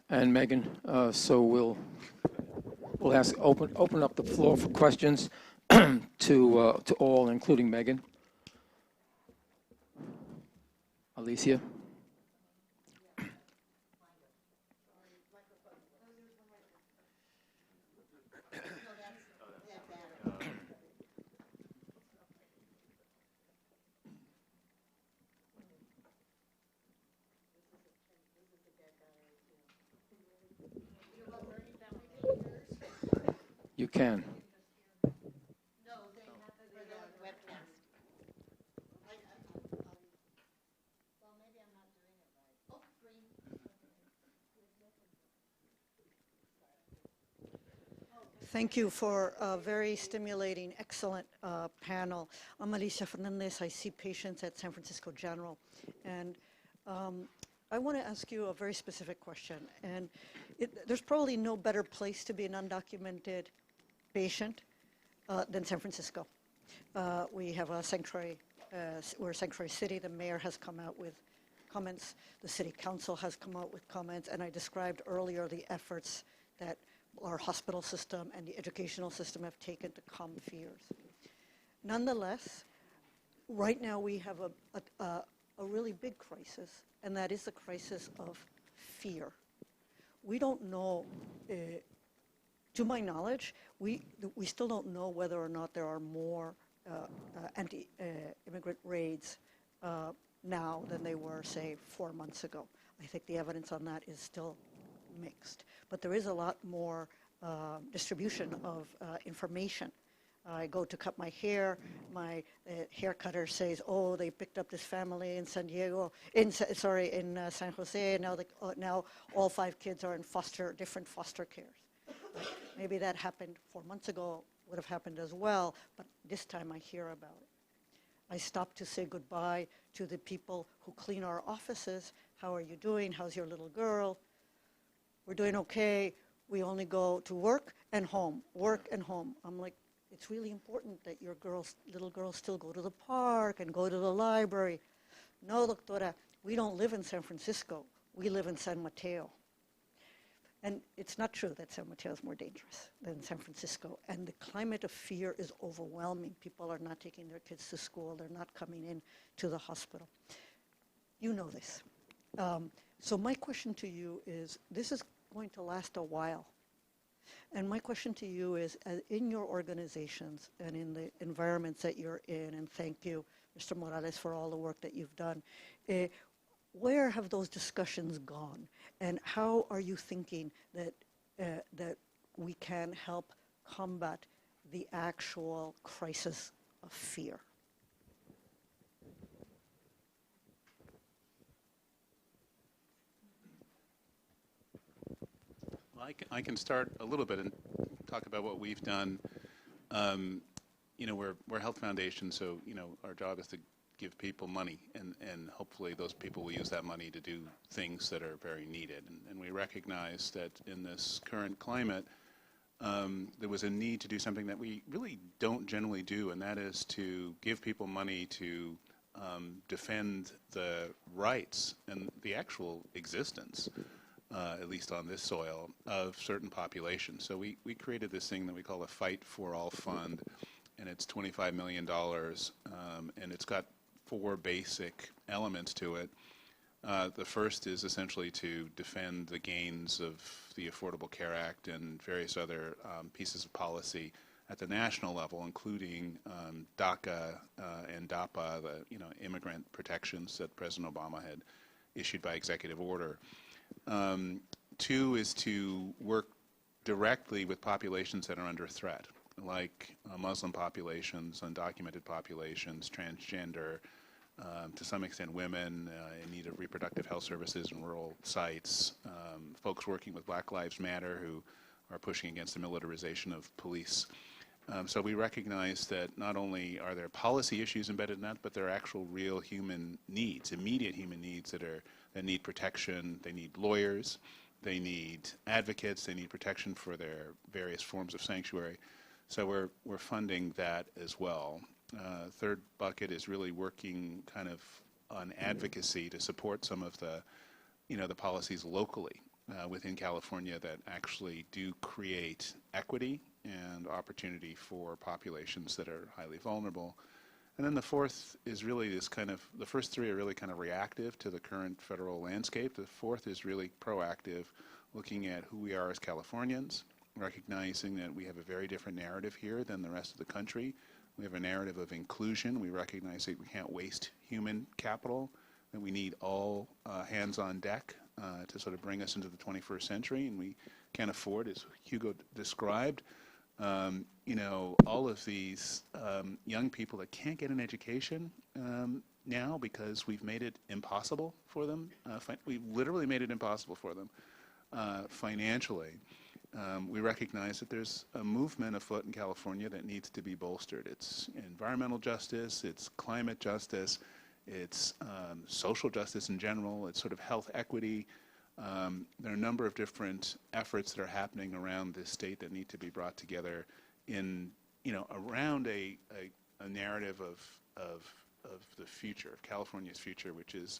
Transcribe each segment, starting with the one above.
and Megan. So we'll open up the floor for questions to all, including Megan. Alicia. You can. Thank you for a very stimulating, excellent panel. I'm Alicia Fernandez. I see patients at San Francisco General. And I want to ask you a very specific question. And there's probably no better place to be an undocumented patient than San Francisco. We have a sanctuary, we're a sanctuary city. The mayor has come out with comments. The city council has come out with comments. And I described earlier the efforts that our hospital system and the educational system have taken to calm fears. Nonetheless, right now we have a really big crisis, and that is the crisis of fear. We don't know, to my knowledge, we still don't know whether or not there are more anti-immigrant raids now than they were, say, 4 months ago. I think the evidence on that is still mixed. But there is a lot more distribution of information. I go to cut my hair, my hair cutter says, oh, they picked up this family in San Jose, and now all 5 kids are in different foster cares. Maybe that happened 4 months ago, would have happened as well, but this time I hear about it. I stopped to say goodbye to the people who clean our offices. How are you doing? How's your little girl? We're doing okay. We only go to work and home, work and home. I'm like, it's really important that your little girls still go to the park and go to the library. No, doctora, we don't live in San Francisco. We live in San Mateo. And it's not true that San Mateo is more dangerous than San Francisco. And the climate of fear is overwhelming. People are not taking their kids to school. They're not coming in to the hospital. You know this. So my question to you is, this is going to last a while. And my question to you is, in your organizations and in the environments that you're in, and thank you, Mr. Morales, for all the work that you've done, where have those discussions gone? And how are you thinking that we can help combat the actual crisis of fear? Well, I can start a little bit and talk about what we've done. We're a health foundation, so our job is to give people money, and hopefully those people will use that money to do things that are very needed. And we recognize that in this current climate, there was a need to do something that we really don't generally do, and that is to give people money to defend the rights and the actual existence, at least on this soil, of certain populations. So we created this thing that we call a Fight for All Fund, and it's $25 million, and it's got 4 basic elements to it. The first is essentially to defend the gains of the Affordable Care Act and various other pieces of policy at the national level, including DACA and DAPA, the immigrant protections that President Obama had issued by executive order. 2 is to work directly with populations that are under threat, like Muslim populations, undocumented populations, transgender, to some extent women in need of reproductive health services in rural sites, folks working with Black Lives Matter who are pushing against the militarization of police. So we recognize that not only are there policy issues embedded in that, but there are actual real human needs, immediate human needs that need protection. They need lawyers, they need advocates, they need protection for their various forms of sanctuary. So we're funding that as well. Third bucket is really working kind of on advocacy to support some of the, the policies locally. within California that actually do create equity and opportunity for populations that are highly vulnerable. And then the fourth is really this kind of, the first three are really kind of reactive to the current federal landscape. The fourth is really proactive, looking at who we are as Californians, recognizing that we have a very different narrative here than the rest of the country. We have a narrative of inclusion. We recognize that we can't waste human capital, that we need all hands on deck to sort of bring us into the 21st century, and we can't afford, as Hugo described, all of these young people that can't get an education now because we've made it impossible for them. We've literally made it impossible for them financially. We recognize that there's a movement afoot in California that needs to be bolstered. It's environmental justice, it's climate justice, it's social justice in general, it's sort of health equity. There are a number of different efforts that are happening around this state that need to be brought together in, around a narrative of the future, of California's future, which is,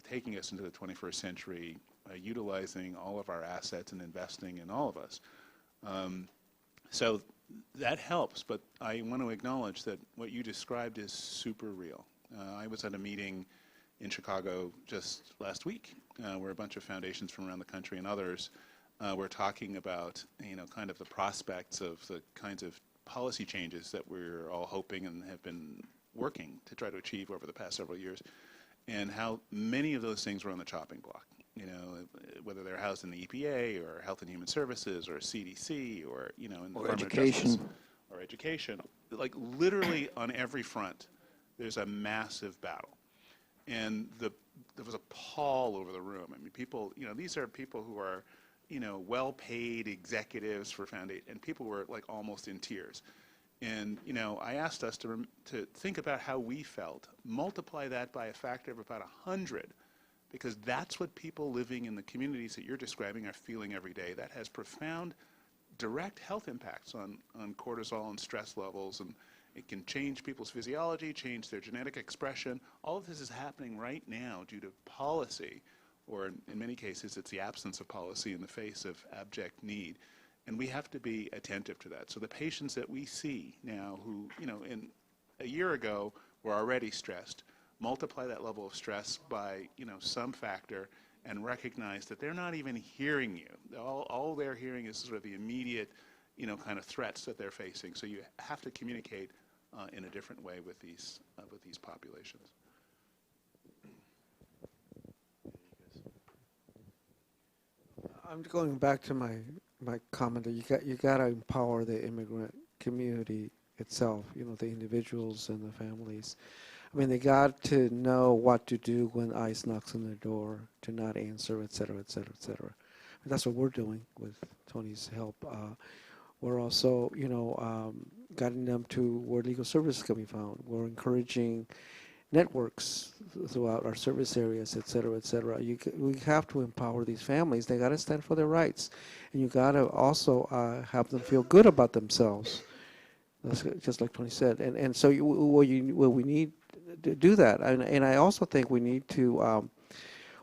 taking us into the 21st century, utilizing all of our assets and investing in all of us. So that helps, but I want to acknowledge that what you described is super real. I was at a meeting in Chicago just last week where a bunch of foundations from around the country and others were talking about, kind of the prospects of the kinds of policy changes that we're all hoping and have been working to try to achieve over the past several years, and how many of those things were on the chopping block. Whether they're housed in the EPA or Health and Human Services or CDC or, in the Department of education. Justice or education, like literally on every front, there's a massive battle. And there was a pall over the room. I mean, people, these are people who are, well-paid executives for foundation, and people were like almost in tears. And, I asked us to think about how we felt, multiply that by a factor of about 100, because that's what people living in the communities that you're describing are feeling every day. That has profound direct health impacts on cortisol and stress levels, and it can change people's physiology, change their genetic expression. All of this is happening right now due to policy, or in many cases it's the absence of policy in the face of abject need. And we have to be attentive to that. So the patients that we see now who, in a year ago were already stressed, multiply that level of stress by, some factor, and recognize that they're not even hearing you. All they're hearing is sort of the immediate, kind of threats that they're facing. So you have to communicate in a different way with these populations. I'm going back to my comment that you got to empower the immigrant community itself, the individuals and the families. I mean, they got to know what to do when ICE knocks on their door, to not answer, et cetera, et cetera, et cetera. And that's what we're doing with Tony's help. We're also, guiding them to where legal services can be found. We're encouraging networks throughout our service areas, et cetera, et cetera. We have to empower these families. They got to stand for their rights. And you got to also have them feel good about themselves. That's just like Tony said. And so we need to do that. And I also think we need to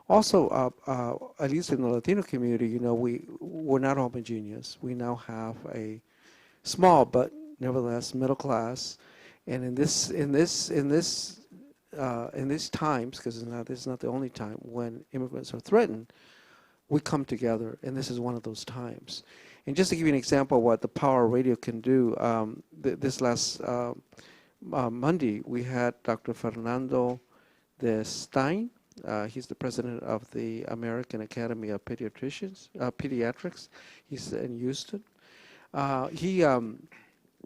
at least in the Latino community, we're not homogeneous. We now have a small but nevertheless middle class, and in these times, because this is not the only time when immigrants are threatened, we come together, and this is one of those times. And just to give you an example of what the power of radio can do, this last Monday we had Dr. Fernando de Stein. He's the president of the American Academy of Pediatrics. He's in Houston.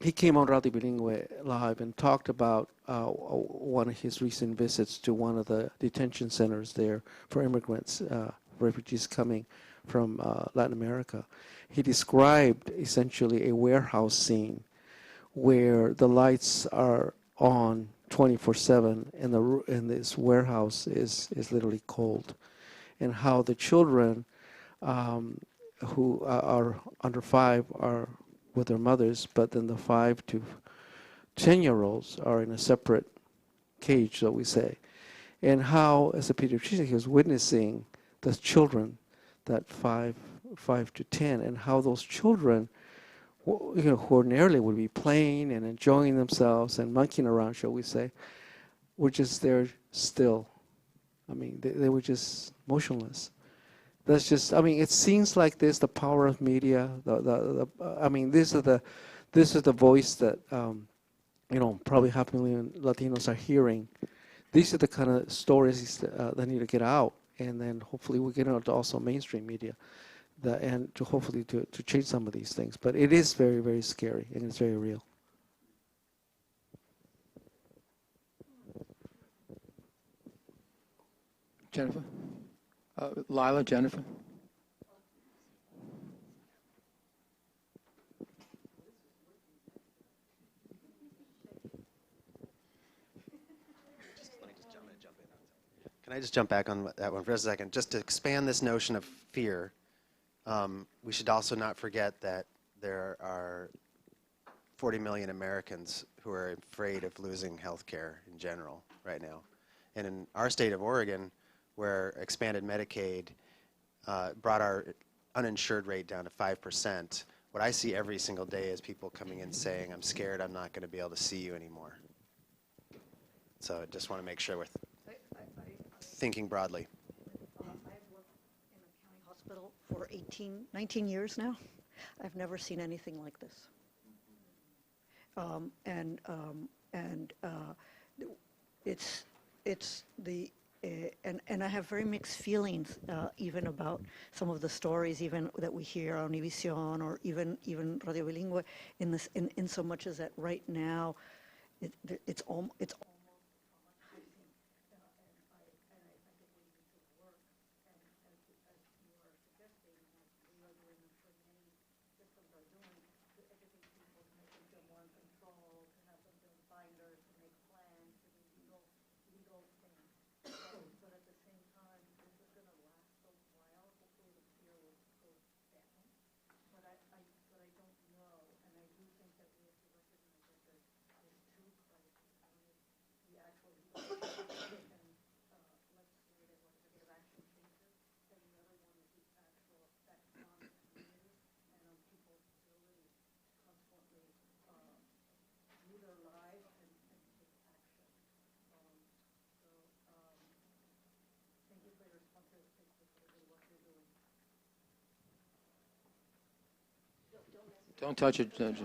He came on Radio Bilingüe Live and talked about one of his recent visits to one of the detention centers there for immigrants, refugees coming from Latin America. He described essentially a warehouse scene where the lights are on 24/7, and this warehouse is literally cold, and how the children who are under 5 are with their mothers, but then the 5 to 10-year-olds are in a separate cage, so we say, and how, as a pediatrician, he was witnessing the children that 5 to 10, and how those children, who ordinarily would be playing and enjoying themselves and monkeying around, shall we say, were just there still. I mean, they were just motionless. That's just, I mean, it seems like this, the power of media. I mean, this is the voice that, probably 500,000 Latinos are hearing. These are the kind of stories that need to get out, and then hopefully we get out to also mainstream media, and to hopefully to change some of these things. But it is very, very scary, and it's very real. Jennifer? Lila, Jennifer? Can I just jump back on that one for a second? Just to expand this notion of fear, we should also not forget that there are 40 million Americans who are afraid of losing health care in general right now. And in our state of Oregon, where expanded Medicaid brought our uninsured rate down to 5%, what I see every single day is people coming in saying, I'm scared I'm not going to be able to see you anymore. So I just want to make sure we're thinking broadly. I've worked in a county hospital for 19 years now. I've never seen anything like this. And I have very mixed feelings even about some of the stories even that we hear on Univision or even Radio Bilingüe in so much as that right now it's almost traumatizing. And I think we need to work, and as you are suggesting, and we are doing, I'm sure many systems are doing, to educate people, to make them feel more in control, to have them build binders, to make plans, to do legal things. But at the same time, this is going to last a while. Hopefully the fear will go down. But I don't know, and I do think that we have to recognize that there's two crises. The actual legislative and legislative or executive action changes, and the other one is the actual effect on the community and on people's ability to constantly do their lives and take action. Thank you for your responses. Thank you for the work you're doing. Don't touch it, Judge.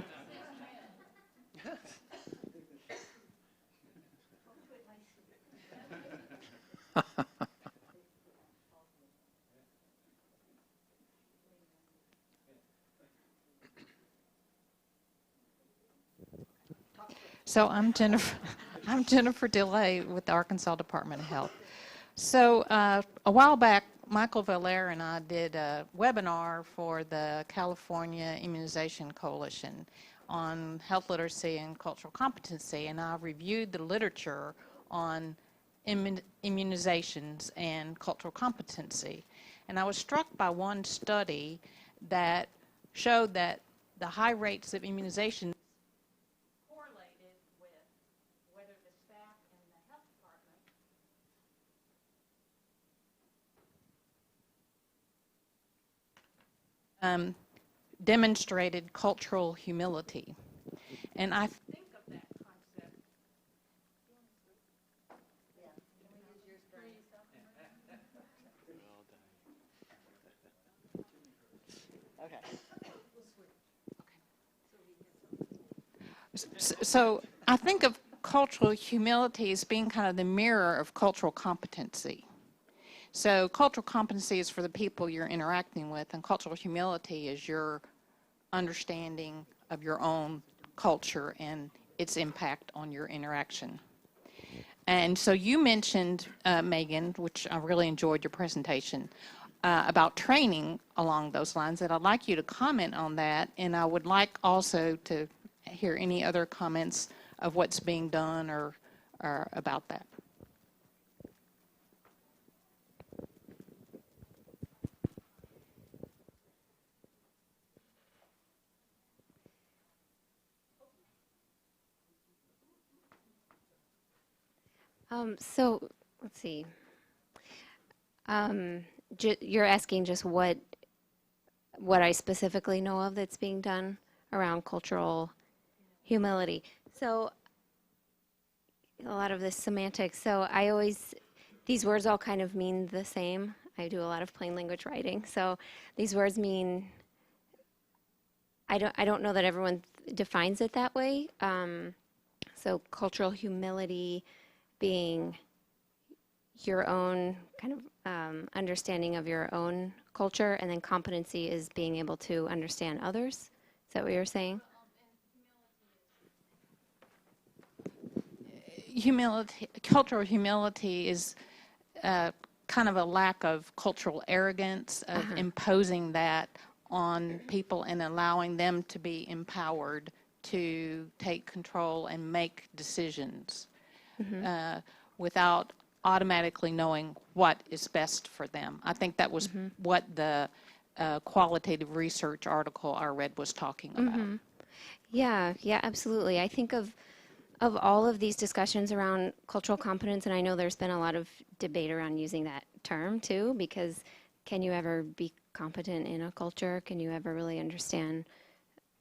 So I'm Jennifer. I'm Jennifer DeLay with the Arkansas Department of Health. So a while back, Michael Valera and I did a webinar for the California Immunization Coalition on health literacy and cultural competency, and I reviewed the literature on immunizations and cultural competency. And I was struck by one study that showed that the high rates of immunization correlated with whether the staff in the health department demonstrated cultural humility. And I think of that concept. So I think of cultural humility as being kind of the mirror of cultural competency. So cultural competency is for the people you're interacting with, and cultural humility is your understanding of your own culture and its impact on your interaction. And so you mentioned, Megan, which I really enjoyed your presentation, about training along those lines, and I'd like you to comment on that, and I would like also to hear any other comments of what's being done or about that. So let's see. you're asking just what I specifically know of that's being done around cultural humility. So a lot of this semantics. So these words all kind of mean the same. I do a lot of plain language writing. So these words mean, I don't know that everyone defines it that way. So cultural humility being your own kind of understanding of your own culture, and then competency is being able to understand others. Is that what you're saying? Cultural humility is kind of a lack of cultural arrogance, of imposing that on people and allowing them to be empowered to take control and make decisions without automatically knowing what is best for them. I think that was what the qualitative research article I read was talking about. Yeah, absolutely. I think of all of these discussions around cultural competence, and I know there's been a lot of debate around using that term too, because can you ever be competent in a culture? Can you ever really understand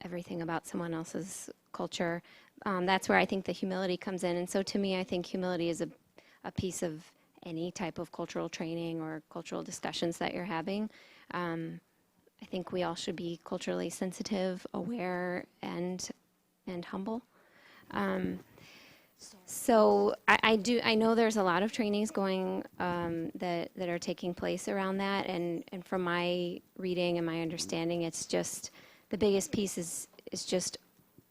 everything about someone else's culture? That's where I think the humility comes in. And so to me, I think humility is a piece of any type of cultural training or cultural discussions that you're having. I think we all should be culturally sensitive, aware, and humble. So I know there's a lot of trainings going that are taking place around that, and from my reading and my understanding, it's just the biggest piece is just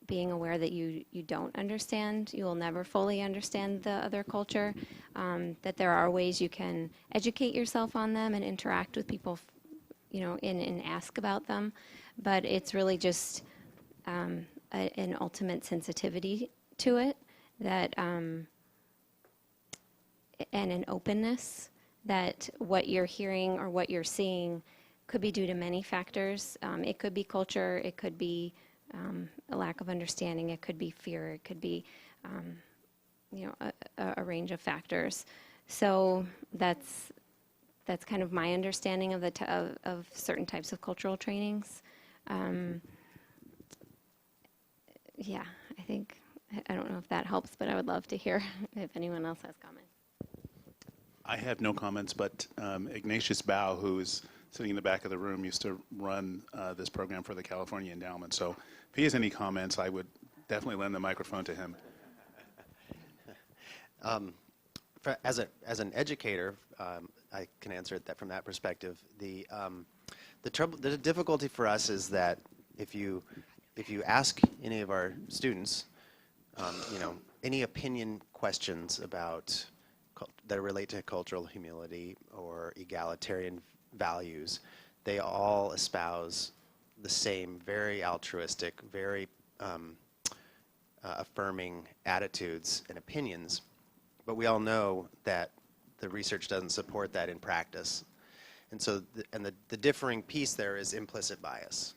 being aware that you don't understand. You will never fully understand the other culture. That there are ways you can educate yourself on them and interact with people, and ask about them, but it's really just an ultimate sensitivity to it. That and an openness that what you're hearing or what you're seeing could be due to many factors. It could be culture, it could be a lack of understanding, it could be fear, it could be a range of factors. So that's kind of my understanding of of certain types of cultural trainings. Yeah, I think. I don't know if that helps, but I would love to hear if anyone else has comments. I have no comments, but Ignatius Bow, who is sitting in the back of the room, used to run this program for the California Endowment. So if he has any comments, I would definitely lend the microphone to him. As an educator, I can answer it from that perspective. The difficulty for us is that if you ask any of our students, any opinion questions about that relate to cultural humility or egalitarian values, they all espouse the same very altruistic, very affirming attitudes and opinions. But we all know that the research doesn't support that in practice. And so, the differing piece there is implicit bias,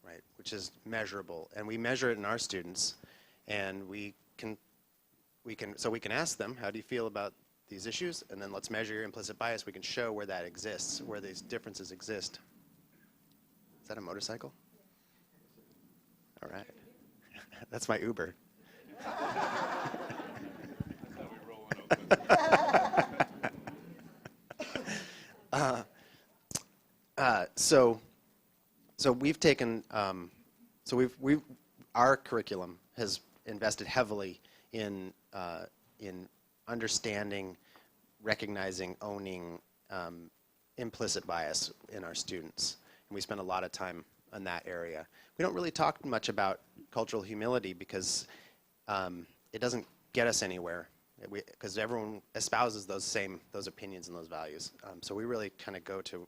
right, which is measurable. And we measure it in our students. And we can ask them, how do you feel about these issues? And then let's measure your implicit bias. We can show where that exists, where these differences exist. Is that a motorcycle? All right. That's my Uber. So we've taken, our curriculum has invested heavily in understanding, recognizing, owning implicit bias in our students. And we spend a lot of time in that area. We don't really talk much about cultural humility because it doesn't get us anywhere, because everyone espouses those opinions and those values. So we really kind of go to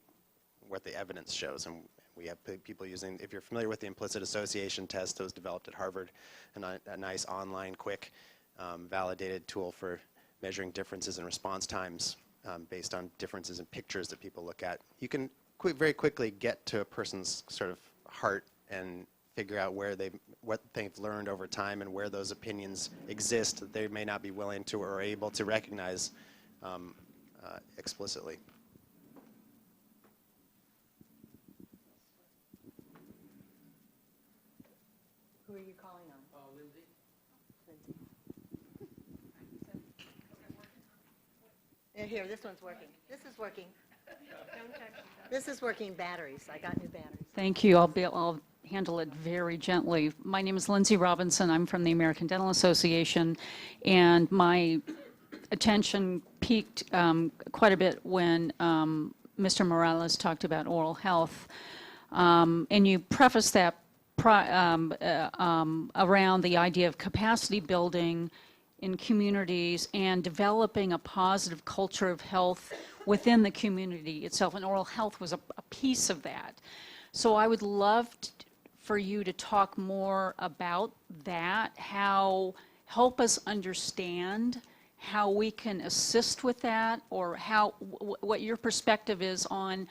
what the evidence shows, and we have people using, if you're familiar with the implicit association test that was developed at Harvard, a nice online, quick, validated tool for measuring differences in response times based on differences in pictures that people look at. You can very quickly get to a person's sort of heart and figure out what they've learned over time and where those opinions exist that they may not be willing to or able to recognize explicitly. are you calling on? Lindsay. Here, this one's working. This is working. This is working batteries. I got new batteries. Thank you. I'll handle it very gently. My name is Lindsay Robinson. I'm from the American Dental Association, and my attention peaked quite a bit when Mr. Morales talked about oral health. And you prefaced that around the idea of capacity building in communities and developing a positive culture of health within the community itself. And oral health was a piece of that. So I would love for you to talk more about that, help us understand how we can assist with that, or what your perspective is on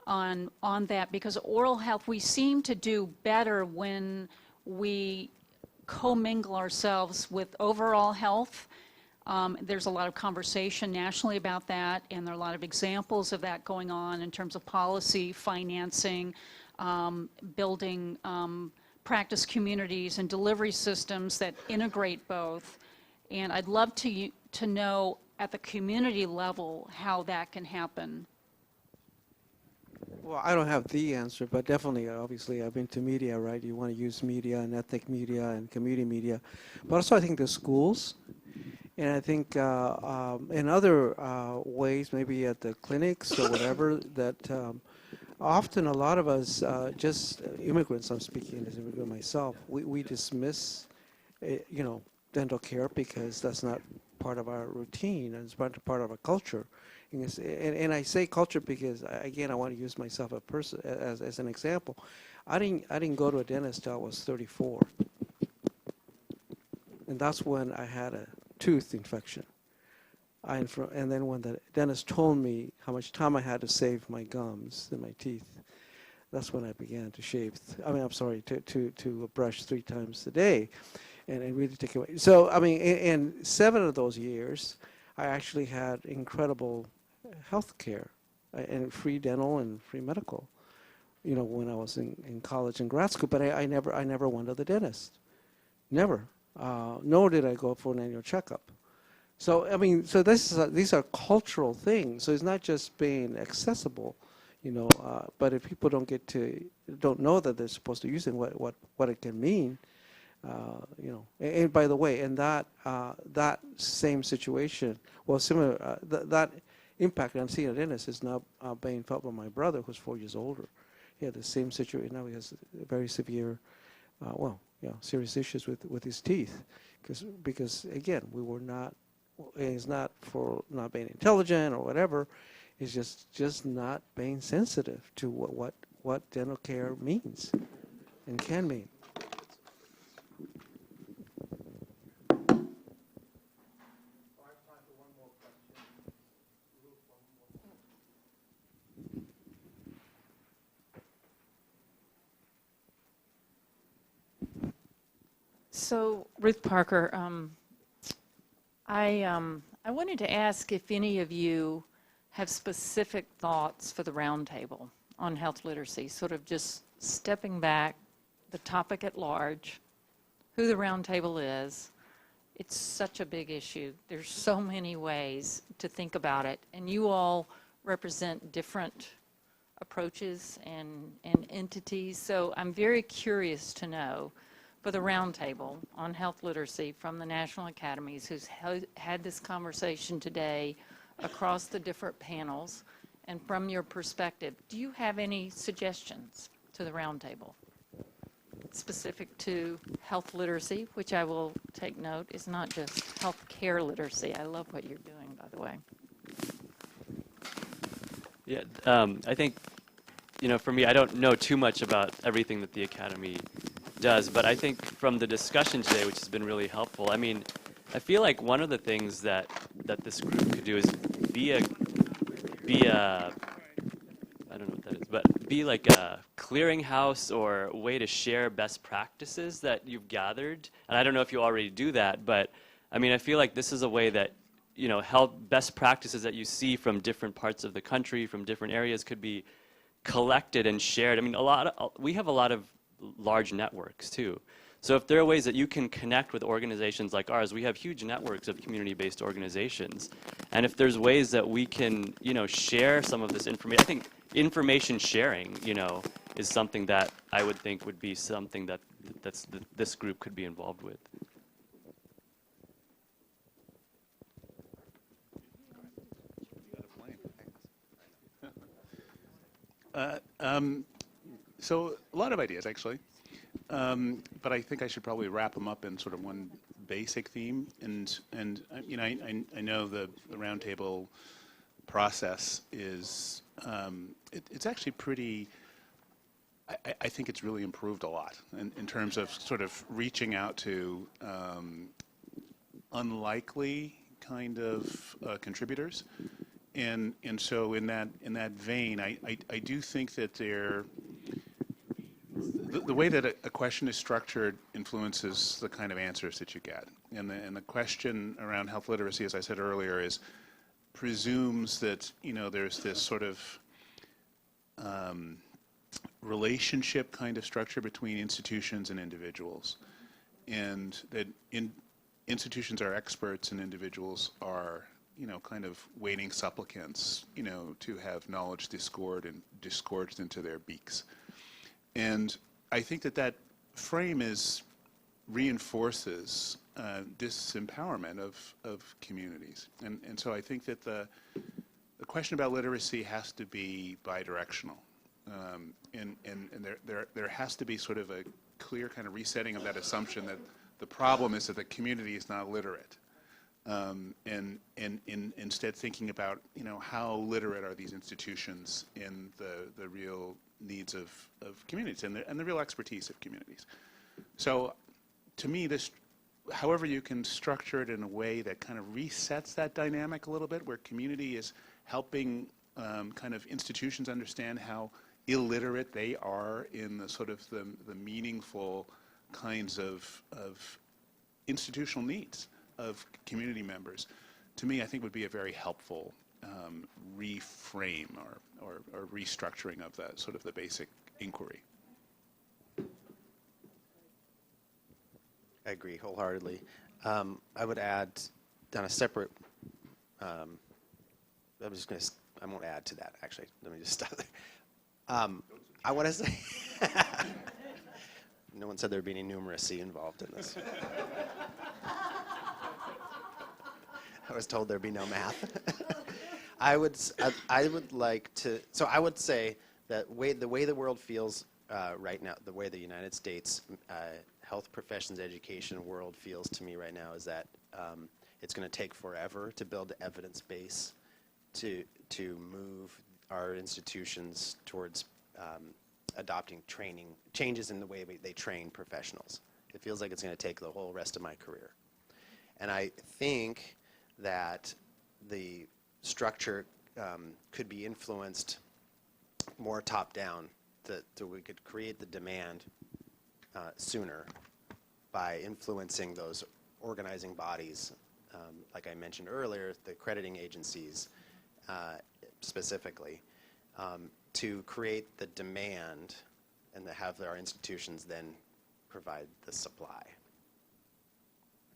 that, because oral health, we seem to do better when we commingle ourselves with overall health. There's a lot of conversation nationally about that, and there are a lot of examples of that going on in terms of policy, financing, building practice communities and delivery systems that integrate both. And I'd love to know at the community level how that can happen. Well, I don't have the answer, but definitely, obviously, I've been to media, right? You want to use media and ethnic media and community media. But also, I think the schools, and I think in other ways, maybe at the clinics or whatever, that often a lot of us, just immigrants, I'm speaking as an immigrant myself, we dismiss, dental care because that's not part of our routine, and it's part of our culture. And I say culture because, again, I want to use myself as an example. I didn't go to a dentist till I was 34, and that's when I had a tooth infection. And then when the dentist told me how much time I had to save my gums and my teeth, that's when I began to shave. To brush 3 times a day, and really take away. So in 7 of those years, I actually had incredible health care and free dental and free medical, when I was in college and grad school. But I never went to the dentist, never. Nor did I go for an annual checkup. So these are cultural things. So it's not just being accessible, but if people don't know that they're supposed to use it, what it can mean. And by the way, in that same situation, similar, that impact I'm seeing at dentist is now being felt by my brother, who's 4 years older. He had the same situation. Now he has very severe, serious issues with his teeth, because again, it's not for not being intelligent or whatever. It's just not being sensitive to what dental care means and can mean. So, Ruth Parker, I wanted to ask if any of you have specific thoughts for the roundtable on health literacy, sort of just stepping back, the topic at large, who the roundtable is. It's such a big issue. There's so many ways to think about it, and you all represent different approaches and entities. So I'm very curious to know, for the roundtable on health literacy from the National Academies, who's had this conversation today across the different panels, and from your perspective, do you have any suggestions to the roundtable specific to health literacy, which I will take note is not just health care literacy. I love what you're doing, by the way. Yeah, I think, for me, I don't know too much about everything that the Academy does, but I think from the discussion today, which has been really helpful, I feel like one of the things that this group could do is be a I don't know what that is, but be like a clearinghouse or a way to share best practices that you've gathered. And I don't know if you already do that, but I feel like this is a way that, best practices that you see from different parts of the country, from different areas, could be collected and shared. We have a lot of large networks too. So if there are ways that you can connect with organizations like ours, we have huge networks of community-based organizations. And if there's ways that we can, share some of this information, I think information sharing, is something that I would think would be something that this group could be involved with. So a lot of ideas, actually. But I think I should probably wrap them up in sort of one basic theme. And I know the roundtable process is, it's actually pretty, I think it's really improved a lot in terms of sort of reaching out to unlikely kind of contributors. And so in that vein, I do think that the way that a question is structured influences the kind of answers that you get. And the question around health literacy, as I said earlier, presumes that there's this sort of relationship kind of structure between institutions and individuals, and that institutions are experts and individuals are kind of waiting supplicants, to have knowledge disgorged into their beaks. And I think that frame reinforces disempowerment of communities. And so I think that the question about literacy has to be bidirectional. And there has to be sort of a clear kind of resetting of that assumption that the problem is that the community is not literate. And instead thinking about, how literate are these institutions in the real needs of communities and the real expertise of communities. So to me, however you can structure it in a way that kind of resets that dynamic a little bit, where community is helping kind of institutions understand how illiterate they are in the sort of the meaningful kinds of institutional needs of community members, to me, I think would be a very helpful reframe or restructuring of that sort of the basic inquiry. I agree wholeheartedly. I would add on a separate, I won't add to that, actually. Let me just stop there. I want to say, no one said there'd be any numeracy involved in this. I was told there'd be no math. I would like to, so I would say that the way the world feels right now, the way the United States health professions education world feels to me right now is that it's going to take forever to build the evidence base to move our institutions towards adopting changes in the way they train professionals. It feels like it's going to take the whole rest of my career. And I think that the structure could be influenced more top-down, that we could create the demand sooner by influencing those organizing bodies, like I mentioned earlier, the accrediting agencies specifically, to create the demand and to have our institutions then provide the supply.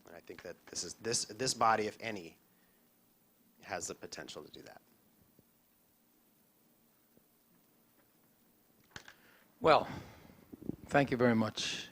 And I think that this body, if any, has the potential to do that. Well, thank you very much.